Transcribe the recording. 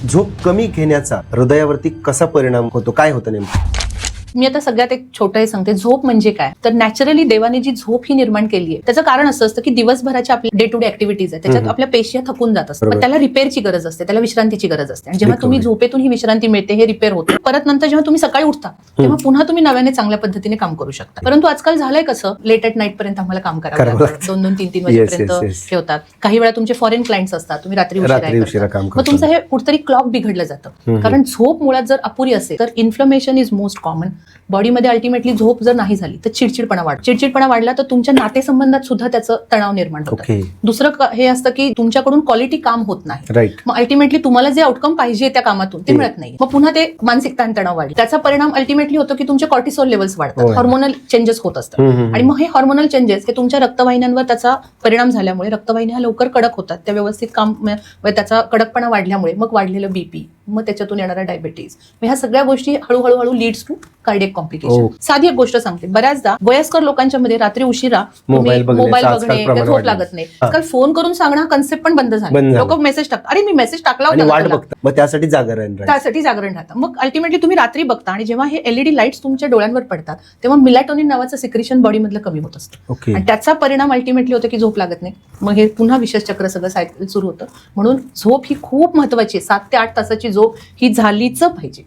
झोप कमी घेण्याचा हृदयावरती कसा परिणाम होतो, काय होतं नेमकं? मी आता सगळ्यात एक छोटं हे सांगते, झोप म्हणजे काय. तर नॅचरली देवाने जी झोप ही निर्माण केली आहे त्याचं कारण असं असतं की दिवसभराच्या आपल्या डे टू डे ऍक्टिव्हिटीज आहे त्याच्यात आपल्या पेशी थकून जात असतात, पण त्याला रिपेअरची गरज असते, त्याला विश्रांतीची गरज असते. आणि जेव्हा तुम्ही झोपेतून ही विश्रांती मिळते, हे रिपेअर होतं, परत नंतर जेव्हा तुम्ही सकाळी उठता तेव्हा पुन्हा तुम्ही नव्याने चांगल्या पद्धतीने काम करू शकता. परंतु आजकाल झालंय कसं, लेट ॲट नाईट पर्यंत आम्हाला काम करावं लागतं, 2-2, 3-3 वाजेपर्यंत ठेवतात. काही वेळा तुमचे फॉरेन क्लायंट्स असतात, तुम्ही रात्री उशिरा काम करता, मग तुमचं हे कुठतरी क्लॉक बिघडलं जातं. कारण झोप मुळात जर अपुरी असेल तर इन्फ्लमेशन इज मोस्ट कॉमन. बॉडीमध्ये अल्टिमेटली झोप जर नाही झाली तर चिडचिडपणा वाढला तर तुमच्या नातेसंबंधात सुद्धा त्याचं तणाव निर्माण होतं. दुसरं हे असतं की तुमच्याकडून क्वालिटी काम होत नाही, मग अल्टिमेटली तुम्हाला जे आउटकम पाहिजे त्या कामातून ते मिळत नाही, मग पुन्हा ते मानसिक ताणतणाव वाढला. त्याचा परिणाम अल्टिमेटली होतो की तुमचे कॉर्टिसोल लेवल्स वाढतात, हॉर्मोनल चेंजेस होत असतात. आणि मग हे हॉर्मोनल चेंजेस हे तुमच्या रक्तवाहिन्यांवर त्याचा परिणाम झाल्यामुळे रक्तवाहिन्या लवकर कडक होतात, त्या व्यवस्थित काम, त्याचा कडकपणा वाढल्यामुळे मग वाढलेलं बीपी, मग त्याच्यातून येणारा डायबिटीज, ह्या सगळ्या गोष्टी हळूहळू लीड्स टू कार्डियक कॉम्प्लिकेशन. साधी एक गोष्ट सांगते, बऱ्याचदा वयस्कर लोकांच्या मध्ये रात्री उशिरा मोबाईल बघणे, झोप लागत नाही. आजकाल फोन करून सांगणं कन्सेप्ट पण बंद झाला. लोक मेसेज टाकतात, अरे मी मेसेज टाकला होता, त्यासाठी जागरण राहतं. मग अल्टिमेटली तुम्ही रात्री बघता आणि जेव्हा हे एलईडी लाईट्स तुमच्या डोळ्यांवर पडतात तेव्हा मिलॅटोनिन नावाचं सिक्रेशन बॉडीमधलं कमी होत असतं आणि त्याचा परिणाम अल्टिमेटली होतो की झोप लागत नाही. मग हे पुन्हा विशेष चक्र सगळं सायकल सुरू होतं. म्हणून झोप ही खूप महत्वाची आहे. 7 ते 8 तासाची झोप ही झालीच पाहिजे.